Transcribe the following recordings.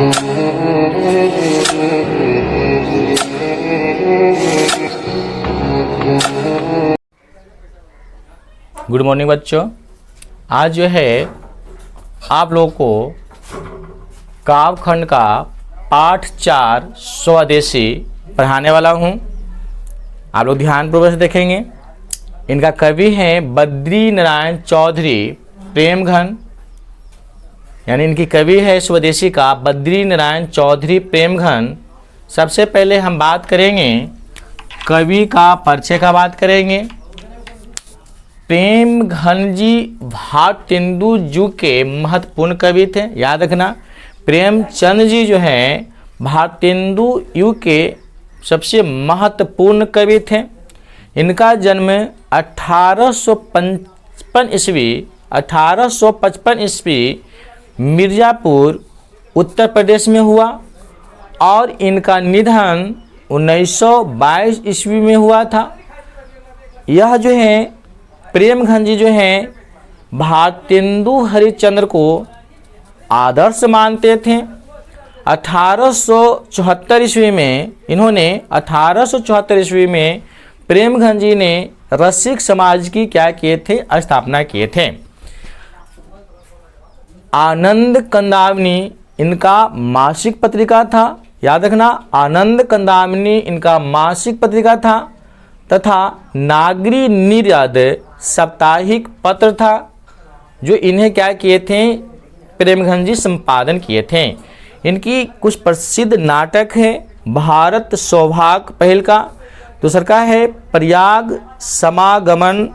Good morning बच्चों। आज जो है आप लोगों को काव्य खंड का पाठ 4 स्वदेशी पढ़ाने वाला हूँ। आप लोग ध्यानपूर्वक से देखेंगे। इनका कवि हैं बद्री नारायण चौधरी प्रेमघन, यानी इनकी कवि है स्वदेशी का बद्री नारायण चौधरी प्रेमघन। सबसे पहले हम बात करेंगे कवि का परिचय का बात करेंगे। प्रेमघन जी भारतेंदु युग के महत्वपूर्ण कवि थे। याद रखना, प्रेमचंद जी जो हैं भारतेंदु युग के सबसे महत्वपूर्ण कवि थे। इनका जन्म 1855 ईस्वी मिर्ज़ापुर उत्तर प्रदेश में हुआ और इनका निधन 1922 ईस्वी में हुआ था। यह जो है प्रेमघन जी जो हैं भारतेंदु हरिश्चंद्र को आदर्श मानते थे। 1874 ईस्वी में प्रेमघन जी ने रसिक समाज की क्या किए थे, स्थापना किए थे। आनंद कंदावनी इनका मासिक पत्रिका था। याद रखना, आनंद कंदावनी इनका मासिक पत्रिका था तथा नागरी नीरद साप्ताहिक पत्र था, जो इन्हें क्या किए थे, प्रेमघन जी संपादन किए थे। इनकी कुछ प्रसिद्ध नाटक है भारत सौभाग्य पहल का, दूसरा का है प्रयाग समागमन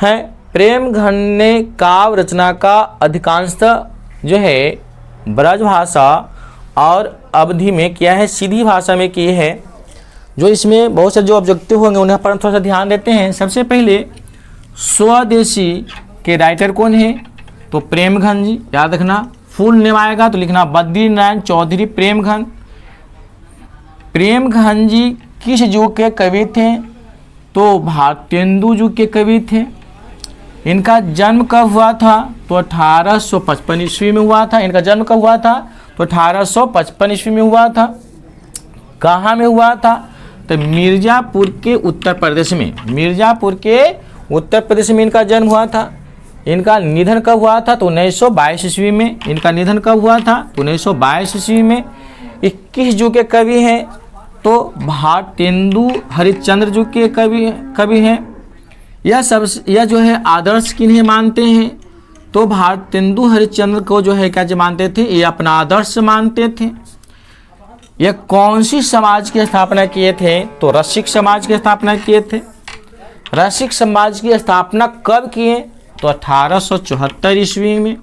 है। प्रेमघन ने काव्य रचना का अधिकांशतः जो है ब्रजभाषा और अवधि में किया है, सीधी भाषा में की है। जो इसमें बहुत से जो ऑब्जेक्टिव होंगे उन्हें पर थोड़ा सा ध्यान देते हैं। सबसे पहले स्वदेशी के राइटर कौन है, तो प्रेमघन जी। याद रखना, फुल नेम आएगा तो लिखना बद्री नारायण चौधरी प्रेमघन। प्रेमघन जी किस युग के कवि थे, तो भारतेंदु युग के कवि थे। इनका जन्म कब हुआ था, तो 1855 ईस्वी में हुआ था। इनका जन्म कब हुआ था, तो 1855 ईस्वी में हुआ था। कहाँ में हुआ था, तो मिर्ज़ापुर के उत्तर प्रदेश में। मिर्ज़ापुर के उत्तर प्रदेश में इनका जन्म हुआ था। इनका निधन कब हुआ था, तो 1922 ईस्वी में। इनका निधन कब हुआ था, तो 1922 ईस्वी में। 21 युग के कवि हैं, तो भारतेंदु हरिश्चंद्र युग के कवि हैं। यह जो है आदर्श किन्हें मानते हैं, तो भारतेंदु हरिश्चंद्र को जो है क्या मानते थे, ये अपना आदर्श मानते थे। यह कौन सी समाज की स्थापना किए थे, तो रसिक समाज की स्थापना किए थे। रसिक समाज की स्थापना कब किए, तो 1874 ईस्वी में।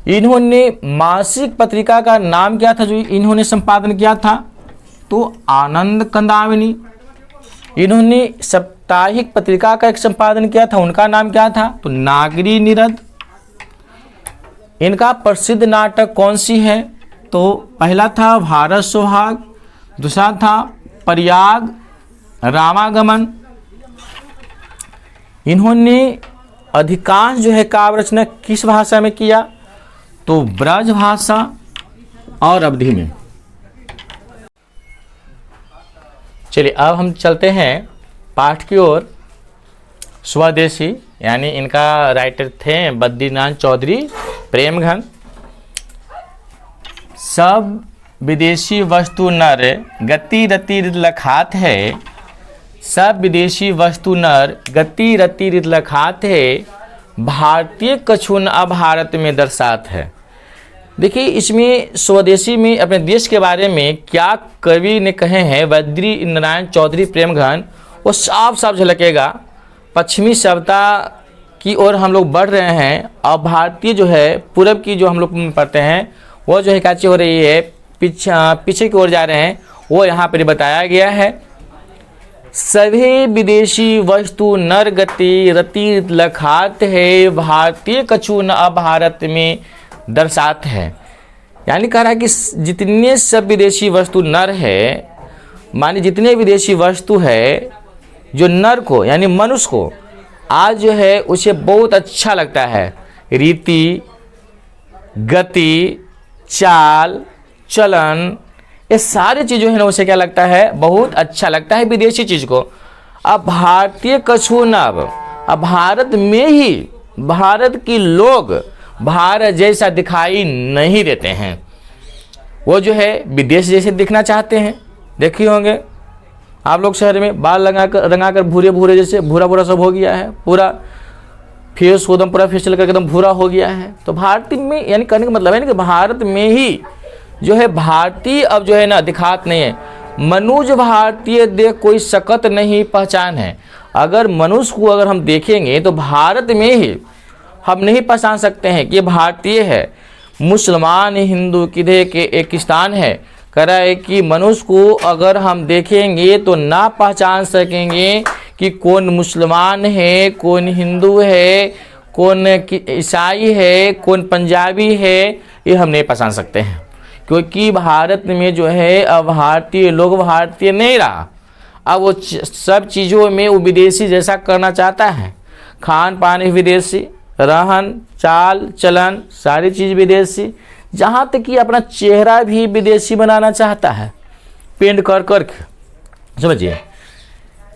इन्होंने मासिक पत्रिका का नाम क्या था जो इन्होंने संपादन किया था, तो आनंद कंदावनी। इन्होंने साप्ताहिक पत्रिका का एक संपादन किया था, उनका नाम क्या था, तो नागरी नीरद। इनका प्रसिद्ध नाटक कौन सी है, तो पहला था भारत सौभाग्य, दूसरा था प्रयाग रामागमन। इन्होंने अधिकांश जो है काव्य रचना किस भाषा में किया, तो ब्रज भाषा और अवधि में। चलिए अब हम चलते हैं पाठ की ओर। स्वदेशी यानी इनका राइटर थे बद्री नारायण चौधरी प्रेमघन। सब विदेशी वस्तु नर गति रति रित लखात है। सब विदेशी वस्तु नर गति रति रित लखात है। भारतीय कछुन अब भारत में दर्शात है। देखिए इसमें स्वदेशी में अपने देश के बारे में क्या कवि ने कहे हैं बद्री नारायण चौधरी प्रेमघन, वो साफ साफ झलकेगा। पश्चिमी सभ्यता की ओर हम लोग बढ़ रहे हैं और भारतीय जो है पूरब की जो हम लोग पढ़ते हैं वो जो है क्या चीज़ हो रही है, पीछे की ओर जा रहे हैं, वो यहाँ पर बताया गया है। सभी विदेशी वस्तु नर गति रति लखात है। भारतीय कछु न भारत में दर्शात है। यानी कह रहा है कि जितने सब विदेशी वस्तु नर है, माने जितने विदेशी वस्तु है जो नर को यानी मनुष्य को आज जो है उसे बहुत अच्छा लगता है। रीति गति, चाल, चलन, ये सारी चीज़ जो है ना उसे क्या लगता है, बहुत अच्छा लगता है विदेशी चीज़ को। अब भारतीय कछु नव, अब भारत में ही भारत के लोग भारत जैसा दिखाई नहीं देते हैं, वो जो है विदेश जैसे दिखना चाहते हैं। देखिए होंगे आप लोग शहर में बाल रंगाकर भूरे भूरे जैसे भूरा भूरा सब हो गया है, पूरा फेस एकदम पूरा फेशियल करके एकदम भूरा हो गया है। तो भारतीय में यानी करने का मतलब है ना कि भारत में ही जो है भारतीय अब जो है ना दिखात नहीं है। मनुष्य भारतीय देख कोई सकत नहीं पहचान है। अगर मनुष्य को अगर हम देखेंगे तो भारत में ही हम नहीं पहचान सकते हैं कि ये भारतीय है। मुसलमान हिंदू किधे के एक स्थान है, कह रहा है कि मनुष्य को अगर हम देखेंगे तो ना पहचान सकेंगे कि कौन मुसलमान है, कौन हिंदू है, कौन ईसाई है, कौन पंजाबी है, ये हम नहीं पहचान सकते हैं। क्योंकि भारत में जो है अब भारतीय लोग भारतीय नहीं रहा, अब वो सब चीज़ों में वो विदेशी जैसा करना चाहता है। खान पान विदेशी, रहन चाल चलन सारी चीज़ विदेशी, जहाँ तक कि अपना चेहरा भी विदेशी बनाना चाहता है पेंट कर के। समझिए,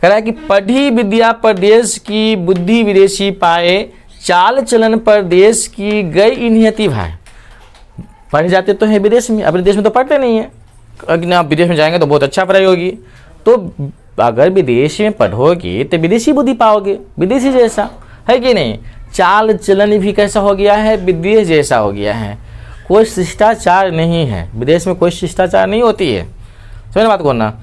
कह रहा है कि पढ़ी विद्या परदेश की, बुद्धि विदेशी पाए, चाल चलन परदेश की, गई इन्हियति भाई। पढ़े जाते तो हैं विदेश में, अपने देश में तो पढ़ते नहीं है। अगर आप विदेश में जाएंगे तो बहुत अच्छा पढ़ाई होगी। तो अगर विदेश में पढ़ोगे तो विदेशी बुद्धि पाओगे, विदेशी जैसा, है कि नहीं। चाल चलन भी कैसा हो गया है, विदेश जैसा हो गया है। कोई शिष्टाचार नहीं है, विदेश में कोई शिष्टाचार नहीं होती है। समझ बात को ना,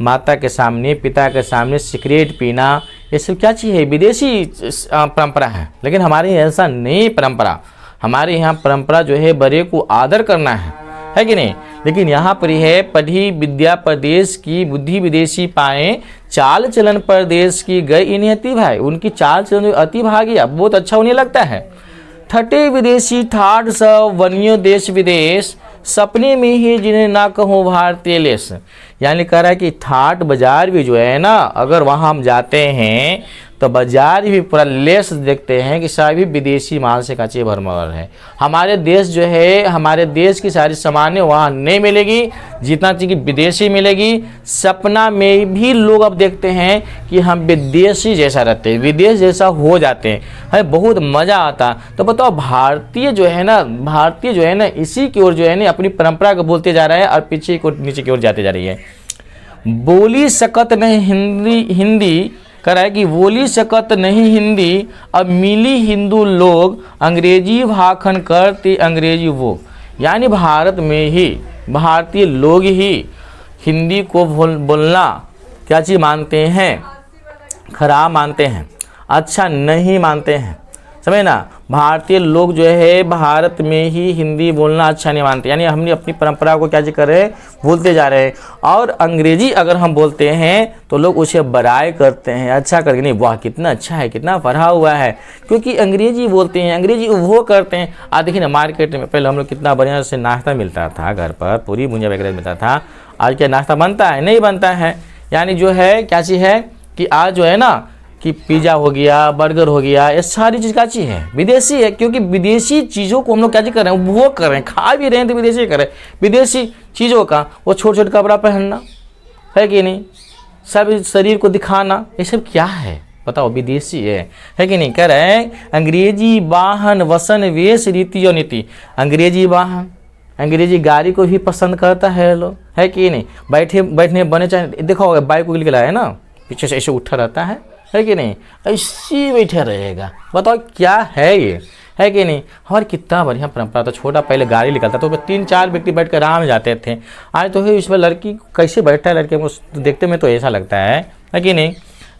माता के सामने पिता के सामने सिगरेट पीना, ये सब क्या चीज़ है, विदेशी परंपरा है। लेकिन हमारे यहाँ ऐसा नहीं परंपरा। हमारे यहाँ परंपरा जो है बड़े को आदर करना है कि नहीं। लेकिन यहाँ पर है पढ़ी विद्या परदेश की, बुद्धि विदेशी पाए, चाल चलन परदेश की, गए इन्हियति भाई। उनकी चाल चलन अति भागी, अब बहुत अच्छा उन्हें लगता है। ठटे विदेशी ठाठ सब वनियो देश विदेश, सपने में ही जिन्हें ना कहूँ भारतीय लेस। यानी कह रहा है कि ठाट बाजार भी जो है ना, अगर वहाँ हम जाते हैं तो बाजार भी पूरा लेस देखते हैं कि सभी विदेशी माल से कच्चे भरमर है। हमारे देश जो है, हमारे देश की सारी सामानें वहाँ नहीं मिलेगी जितना चीज़ विदेशी मिलेगी। सपना में भी लोग अब देखते हैं कि हम विदेशी जैसा रहते हैं, विदेश जैसा हो जाते हैं, है बहुत मज़ा आता। तो बताओ भारतीय जो है ना इसी की ओर जो है ना अपनी परंपरा को बोलते जा रहा है और पीछे को नीचे की ओर जाते जा रही है। बोली सकत नहीं हिंदी, कह रहा है कि बोली सकत नहीं हिंदी, अब मिली हिंदू लोग, अंग्रेजी भाखन करते अंग्रेजी वो। यानी भारत में ही भारतीय लोग ही हिंदी को बोलना क्या चीज़ मानते हैं, खराब मानते हैं, अच्छा नहीं मानते हैं। समझे ना, भारतीय लोग जो है भारत में ही हिंदी बोलना अच्छा नहीं मानते। यानी हमने अपनी परंपरा को क्या कर रहे हैं, भूलते जा रहे हैं। और अंग्रेजी अगर हम बोलते हैं तो लोग उसे बड़ाई करते हैं, अच्छा करके, नहीं वाह कितना अच्छा है, कितना पढ़ा हुआ है, क्योंकि अंग्रेजी बोलते हैं, अंग्रेजी वो करते हैं। आज देखिए ना मार्केट में पहले हम लोग कितना बढ़िया से नाश्ता मिलता था, घर पर पूरी भुंजिया वगैरह मिलता था। आज क्या नाश्ता बनता है, नहीं बनता है। यानी जो है क्या चीज़ है कि आज जो है ना कि पिज़्ज़ा हो गया, बर्गर हो गया, ये सारी चीज़ क्या चीज़ है, विदेशी है। क्योंकि विदेशी चीज़ों को हम लोग क्या चीज़ कर रहे हैं, वो कर रहे हैं, खा भी रहे हैं तो विदेशी कर रहे हैं। विदेशी चीज़ों का वो छोटे छोटे कपड़ा पहनना, है कि नहीं, सब शरीर को दिखाना, ये सब क्या है बताओ, विदेशी है कि नहीं। कह रहे हैं अंग्रेजी वाहन वसन वेश रीति और नीति। अंग्रेजी वाहन, अंग्रेजी गाड़ी को भी पसंद करता है लोग, है कि नहीं। बैठने बने चाहे देखो बाइक को निकला है ना, पीछे से ऐसे उठा रहता है कि नहीं, ऐसी बैठा रहेगा। बताओ क्या है ये, है कि नहीं। हमारी कितना बढ़िया परंपरा था। छोटा पहले गाड़ी निकलता तो 3-4 व्यक्ति बैठ कर आराम जाते थे। आज तो है इसमें लड़की कैसे बैठता है, लड़के को देखते में तो ऐसा लगता है कि नहीं।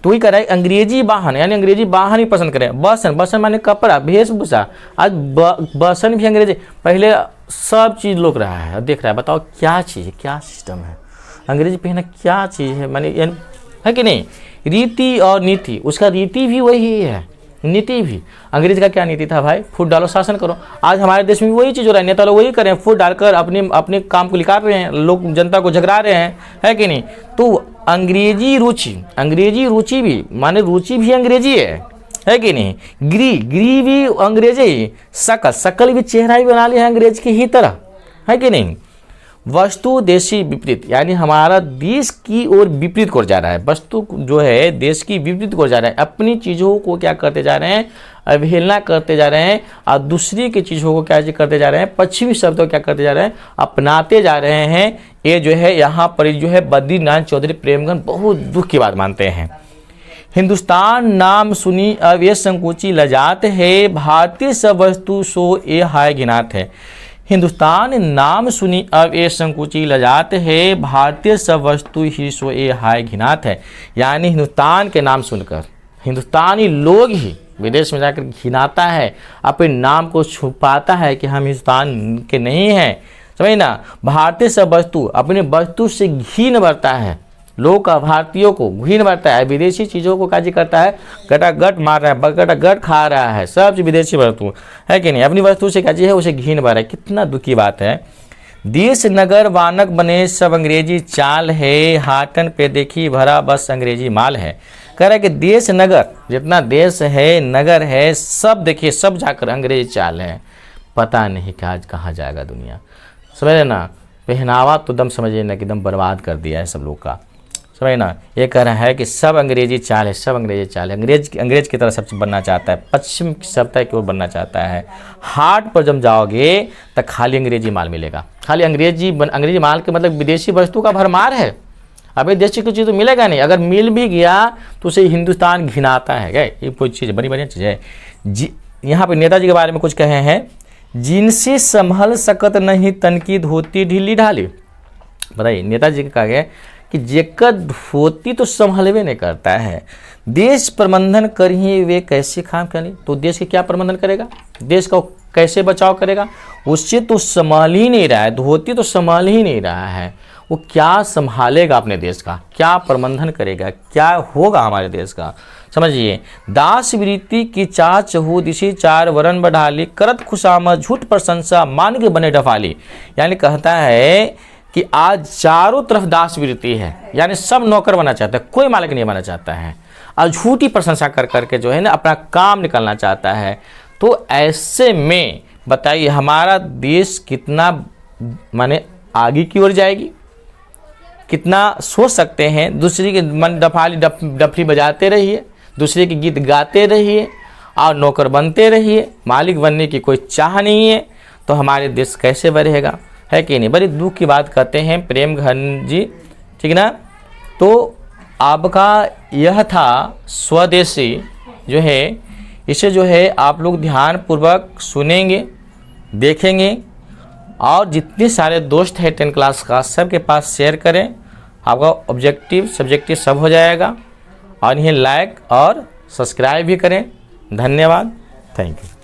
तो वही कह अंग्रेजी वाहन, यानी अंग्रेजी वाहन ही पसंद करें। बसन माने कपड़ा वेशभूषा, आज बसन भी अंग्रेजी। पहले सब चीज़ लोग रहा है, देख रहा है। बताओ क्या चीज़ है, क्या सिस्टम है, अंग्रेजी पहनना क्या चीज़ है, माने है कि नहीं। रीति और नीति, उसका रीति भी वही है, नीति भी। अंग्रेज का क्या नीति था भाई, फूट डालो शासन करो। आज हमारे देश में भी वही चीज़ हो रहा है, नेता लोग वही करें, फूट डालकर अपने काम को निकाल रहे हैं, लोग जनता को झगड़ा रहे हैं, है कि नहीं। तो अंग्रेजी रुचि भी माने रुचि भी अंग्रेजी है कि नहीं। ग्री भी अंग्रेजी, शकल भी चेहरा ही बना लिया है अंग्रेज की ही तरह, है कि नहीं। वस्तु देशी विपरीत, यानी हमारा देश की ओर विपरीत को जा रहा है, वस्तु जो है देश की विपरीत को जा रहा है, अपनी चीज़ों को क्या करते जा रहे हैं, अवहेलना करते जा रहे हैं, और दूसरी की चीज़ों को क्या करते जा रहे हैं, पश्चिमी शब्दों को क्या करते जा रहे हैं, अपनाते जा रहे हैं। ये जो है यहाँ पर जो है बद्रीनाथ चौधरी प्रेमगंज बहुत दुख की बात मानते हैं। हिंदुस्तान नाम सुनी अब ये संकोची लजात है, भारतीय सब वस्तु सो ये हाय घिनात है। हिंदुस्तान नाम सुनी अब ये संकुची लजात है, भारतीय सब वस्तु ही सो ये हाय घिनात है। यानी हिंदुस्तान के नाम सुनकर हिंदुस्तानी लोग ही विदेश में जाकर घिनाता है, अपने नाम को छुपाता है कि हम हिंदुस्तान के नहीं हैं, समझ ना। भारतीय सब वस्तु, अपने वस्तु से घिन बढ़ता है, लोग का भारतीयों को घिन बढ़ता है, विदेशी चीज़ों को काजी करता है, गटागट मार रहा है, गटागट खा रहा है, सब विदेशी वस्तु, है कि नहीं। अपनी वस्तु से काजी है उसे घिन बढ़ रहा है, कितना दुखी बात है। देश नगर वानक बने सब अंग्रेजी चाल है, हाटन पे देखी भरा बस अंग्रेजी माल है। कह रहा है कि देश नगर, जितना देश है नगर है, सब देखिए सब जाकर अंग्रेजी चाल है, पता नहीं कि आज कहाँ जाएगा दुनिया, समझे ना। पहनावा तो दम समझिए ना कि दम बर्बाद कर दिया है सब लोग का, समझे ना। ये कह रहा है कि सब अंग्रेजी चाल है, सब अंग्रेजी चाल है, अंग्रेज की तरह सब चीज़ बनना चाहता है, पश्चिम की सभ्यता की ओर बनना चाहता है। हाट पर जब जाओगे तो खाली अंग्रेजी माल मिलेगा, खाली अंग्रेजी माल के मतलब विदेशी वस्तु का भरमार है। अभी देशी की चीज़ तो मिलेगा नहीं, अगर मिल भी गया तो उसे हिंदुस्तान घिनाता है। गए ये कोई चीज़ बड़ी बढ़िया चीज़ है। यहाँ पर नेताजी के बारे में कुछ कहे हैं, जिनसे संभल सकत नहीं तन की धोती ढीली ढाली। बताइए नेताजी का कहा गया कि जेकर धोती तो संभलवे नहीं करता है, देश प्रबंधन करिए वे कैसे काम करें। तो देश के क्या प्रबंधन करेगा, देश का कैसे बचाव करेगा, उससे तो संभाल ही नहीं रहा है, धोती तो संभाल ही नहीं रहा है, वो क्या संभालेगा अपने देश का, क्या प्रबंधन करेगा, क्या होगा हमारे देश का। समझिए, दास वृत्ति की चाच हो दिशी चार वरण बढ़ाली, करत खुशामद झूठ प्रशंसा मान के बने डफाली। यानी कहता है कि आज चारों तरफ दास वृत्ति है, यानी सब नौकर बनना चाहता है, कोई मालिक नहीं बनना चाहता है, और झूठी प्रशंसा कर करके जो है ना अपना काम निकालना चाहता है। तो ऐसे में बताइए हमारा देश कितना माने आगे की ओर जाएगी, कितना सोच सकते हैं। दूसरे के मन डफली बजाते रहिए, दूसरे के गीत गाते रहिए और नौकर बनते रहिए, मालिक बनने की कोई चाह नहीं है, तो हमारे देश कैसे बढ़ेगा, है कि नहीं। बड़ी दुख की बात कहते हैं प्रेमगंज जी, ठीक ना। तो आपका यह था स्वदेशी जो है, इसे जो है आप लोग ध्यानपूर्वक सुनेंगे, देखेंगे, और जितने सारे दोस्त हैं 10 क्लास का सबके पास शेयर करें, आपका ऑब्जेक्टिव सब्जेक्टिव सब हो जाएगा। और इन्हें लाइक और सब्सक्राइब भी करें। धन्यवाद, थैंक यू।